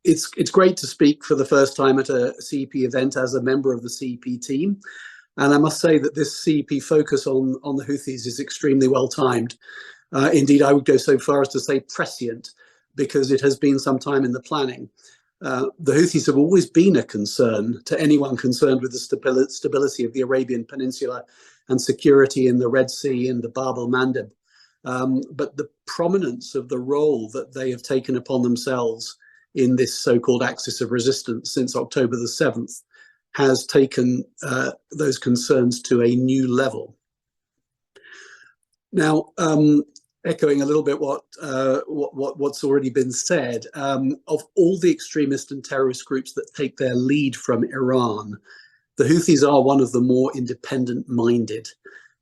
It's great to speak for the first time at a CEP event as a member of the CEP team. And I must say that this CEP focus on the Houthis is extremely well timed. Indeed, I would go so far as to say prescient, because it has been some time in the planning. The Houthis have always been a concern to anyone concerned with the stability of the Arabian Peninsula and security in the Red Sea and the Bab el-Mandeb. But the prominence of the role that they have taken upon themselves in this so-called axis of resistance since October the 7th has taken those concerns to a new level. Now, echoing a little bit what's already been said, of all the extremist and terrorist groups that take their lead from Iran, the Houthis are one of the more independent-minded.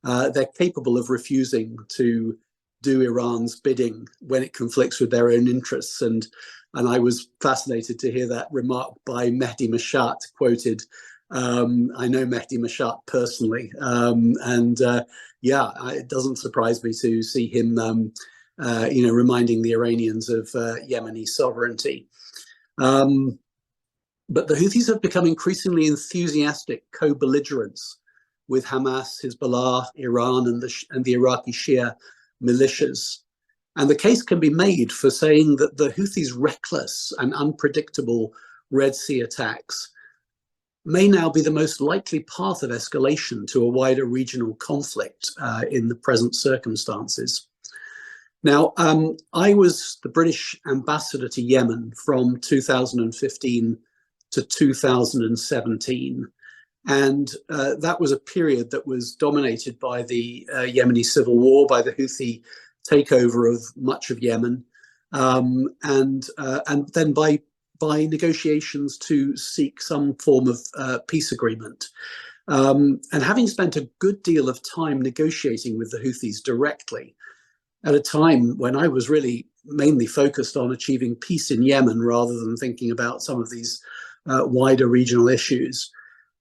They're capable of refusing to do Iran's bidding when it conflicts with their own interests. And I was fascinated to hear that remark by Mehdi Mashat quoted. I know Mehdi Mashat personally, yeah, it doesn't surprise me to see him, reminding the Iranians of Yemeni sovereignty. But the Houthis have become increasingly enthusiastic co-belligerents with Hamas, Hezbollah, Iran, and the Iraqi Shia militias. And the case can be made for saying that the Houthis' reckless and unpredictable Red Sea attacks may now be the most likely path of escalation to a wider regional conflict in the present circumstances. Now, I was the British ambassador to Yemen from 2015 to 2017. And that was a period that was dominated by the Yemeni civil war, by the Houthi takeover of much of Yemen, and then by negotiations to seek some form of peace agreement. And having spent a good deal of time negotiating with the Houthis directly, at a time when I was really mainly focused on achieving peace in Yemen rather than thinking about some of these wider regional issues,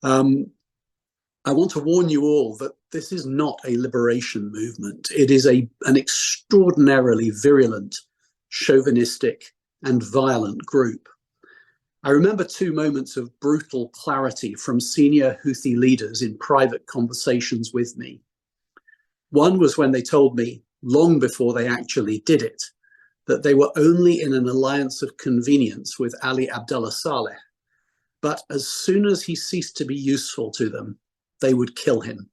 I want to warn you all that this is not a liberation movement. It is an extraordinarily virulent, chauvinistic, and violent group. I remember two moments of brutal clarity from senior Houthi leaders in private conversations with me. One was when they told me, long before they actually did it, that they were only in an alliance of convenience with Ali Abdullah Saleh, but as soon as he ceased to be useful to them, they would kill him.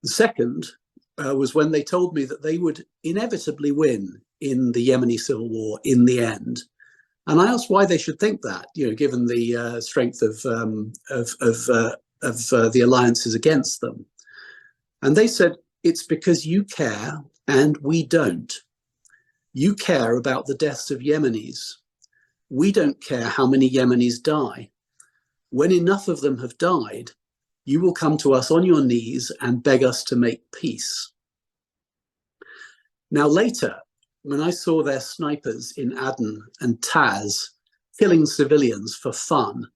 The second was when they told me that they would inevitably win in the Yemeni civil war in the end. And I asked why they should think that, given the strength of the alliances against them. And they said, it's because you care and we don't. You care about the deaths of Yemenis. We don't care how many Yemenis die. When enough of them have died, you will come to us on your knees and beg us to make peace. Now later, when I saw their snipers in Aden and Taz killing civilians for fun,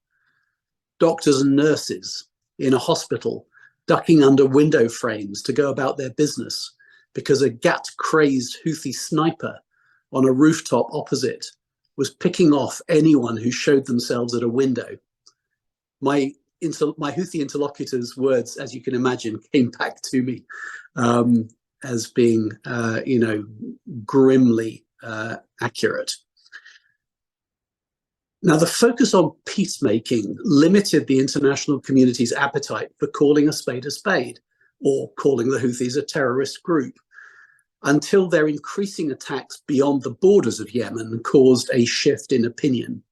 doctors and nurses in a hospital ducking under window frames to go about their business because a Gat-crazed Houthi sniper on a rooftop opposite was picking off anyone who showed themselves at a window. My Houthi interlocutor's words, as you can imagine, came back to me as being, grimly accurate. Now, the focus on peacemaking limited the international community's appetite for calling a spade, or calling the Houthis a terrorist group, until their increasing attacks beyond the borders of Yemen caused a shift in opinion.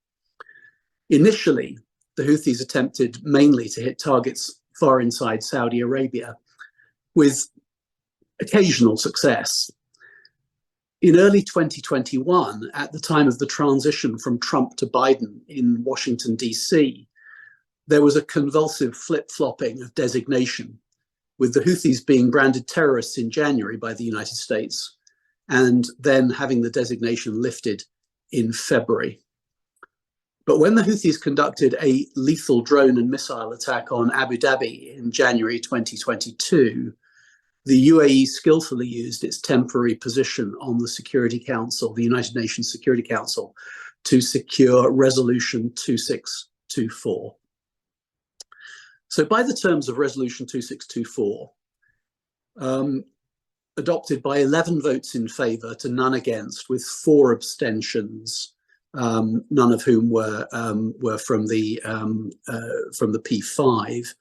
Initially, the Houthis attempted mainly to hit targets far inside Saudi Arabia, with occasional success. In early 2021, at the time of the transition from Trump to Biden in Washington, D.C., there was a convulsive flip-flopping of designation, with the Houthis being branded terrorists in January by the United States, and then having the designation lifted in February. But when the Houthis conducted a lethal drone and missile attack on Abu Dhabi in January 2022, the UAE skillfully used its temporary position on the Security Council, the United Nations Security Council, to secure Resolution 2624. So by the terms of Resolution 2624, adopted by 11 votes in favour to none against, with 4 abstentions, none of whom were from the P5.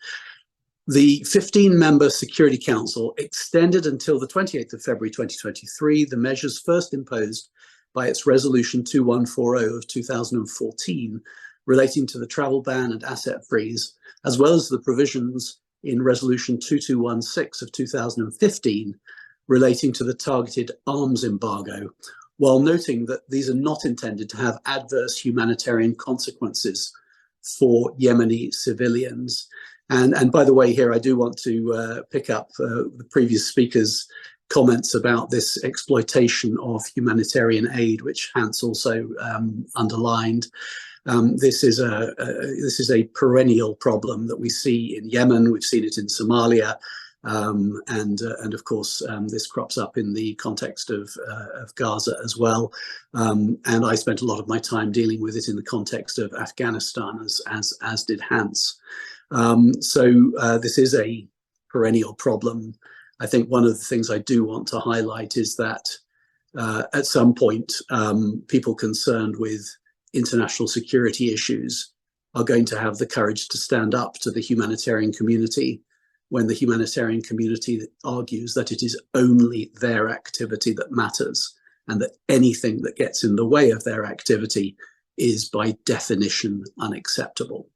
The 15-member Security Council extended until the 28th of February 2023 the measures first imposed by its Resolution 2140 of 2014 relating to the travel ban and asset freeze, as well as the provisions in Resolution 2216 of 2015 relating to the targeted arms embargo, while noting that these are not intended to have adverse humanitarian consequences for Yemeni civilians. And by the way, here I do want to pick up the previous speaker's comments about this exploitation of humanitarian aid, which Hans also underlined. This is a perennial problem that we see in Yemen. We've seen it in Somalia, and of course this crops up in the context of Gaza as well. And I spent a lot of my time dealing with it in the context of Afghanistan, as did Hans. So this is a perennial problem. I think one of the things I do want to highlight is that at some point people concerned with international security issues are going to have the courage to stand up to the humanitarian community when the humanitarian community argues that it is only their activity that matters, and that anything that gets in the way of their activity is by definition unacceptable.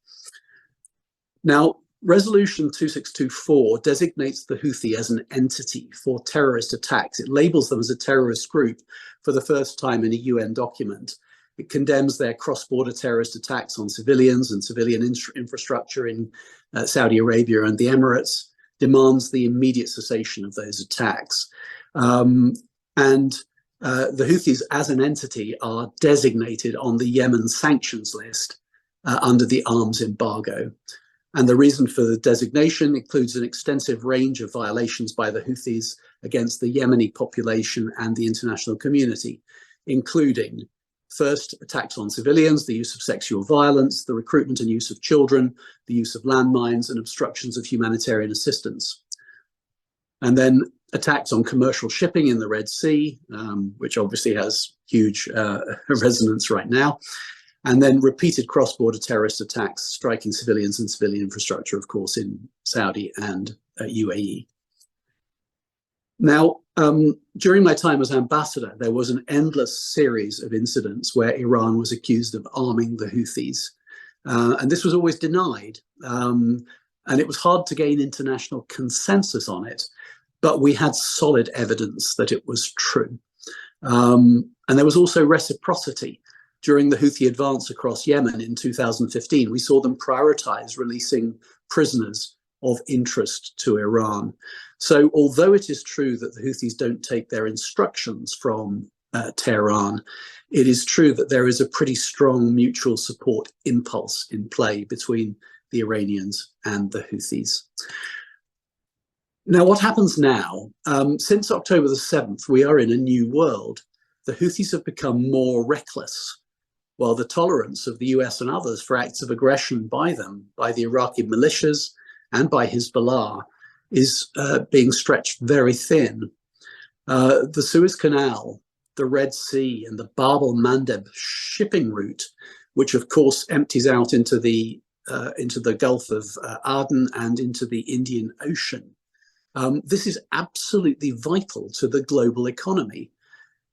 Now, Resolution 2624 designates the Houthi as an entity for terrorist attacks. It labels them as a terrorist group for the first time in a UN document. It condemns their cross-border terrorist attacks on civilians and civilian infrastructure in Saudi Arabia and the Emirates, demands the immediate cessation of those attacks. And the Houthis as an entity are designated on the Yemen sanctions list under the arms embargo. And the reason for the designation includes an extensive range of violations by the Houthis against the Yemeni population and the international community, including first, attacks on civilians, the use of sexual violence, the recruitment and use of children, the use of landmines, and obstructions of humanitarian assistance. And then attacks on commercial shipping in the Red Sea, which obviously has huge resonance right now. And then repeated cross-border terrorist attacks striking civilians and civilian infrastructure, of course, in Saudi and UAE. Now, during my time as ambassador, there was an endless series of incidents where Iran was accused of arming the Houthis. And this was always denied. And it was hard to gain international consensus on it, but we had solid evidence that it was true. And there was also reciprocity. During the Houthi advance across Yemen in 2015, we saw them prioritize releasing prisoners of interest to Iran. So although it is true that the Houthis don't take their instructions from Tehran, it is true that there is a pretty strong mutual support impulse in play between the Iranians and the Houthis. Now, what happens now? Since October the 7th, we are in a new world. The Houthis have become more reckless, while the tolerance of the US and others for acts of aggression by them, by the Iraqi militias and by Hezbollah, is being stretched very thin. The Suez Canal, the Red Sea, and the Bab el-Mandeb shipping route, which of course empties out into the Gulf of Aden and into the Indian Ocean. This is absolutely vital to the global economy.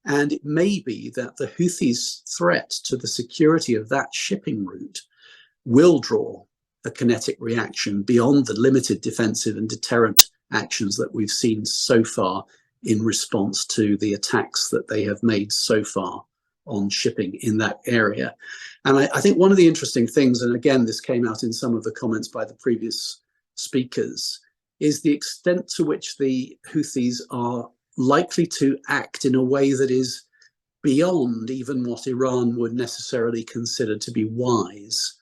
And it may be that the Houthis' threat to the security of that shipping route will draw a kinetic reaction beyond the limited defensive and deterrent actions that we've seen so far in response to the attacks that they have made so far on shipping in that area. And I think one of the interesting things, and again, this came out in some of the comments by the previous speakers, is the extent to which the Houthis are likely to act in a way that is beyond even what Iran would necessarily consider to be wise.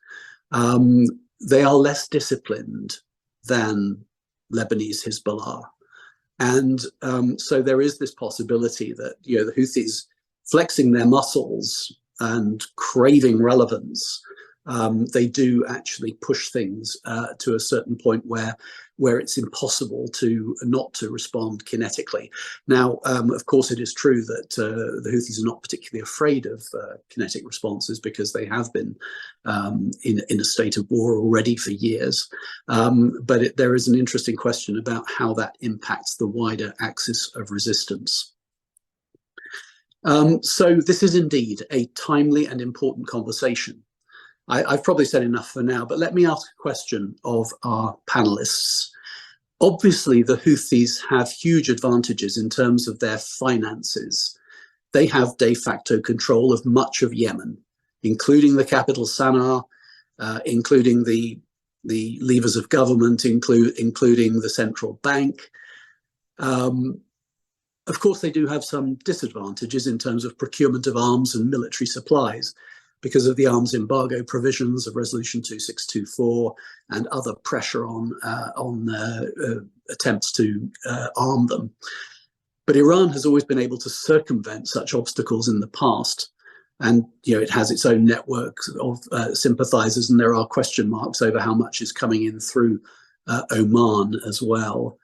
They are less disciplined than Lebanese Hezbollah. And so there is this possibility that, the Houthis flexing their muscles and craving relevance, they do actually push things to a certain point where it's impossible not to respond kinetically. Now, of course, it is true that the Houthis are not particularly afraid of kinetic responses because they have been in a state of war already for years. But there is an interesting question about how that impacts the wider axis of resistance. So this is indeed a timely and important conversation. I've probably said enough for now, but let me ask a question of our panelists. Obviously, the Houthis have huge advantages in terms of their finances. They have de facto control of much of Yemen, including the capital Sana'a, including the levers of government, including the central bank. Of course, they do have some disadvantages in terms of procurement of arms and military supplies, because of the arms embargo provisions of Resolution 2624 and other pressure on attempts to arm them. But Iran has always been able to circumvent such obstacles in the past. And it has its own network of sympathizers, and there are question marks over how much is coming in through Oman as well.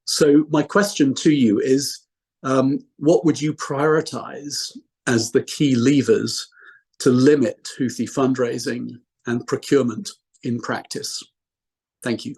So my question to you is, what would you prioritize as the key levers to limit Houthi fundraising and procurement in practice? Thank you.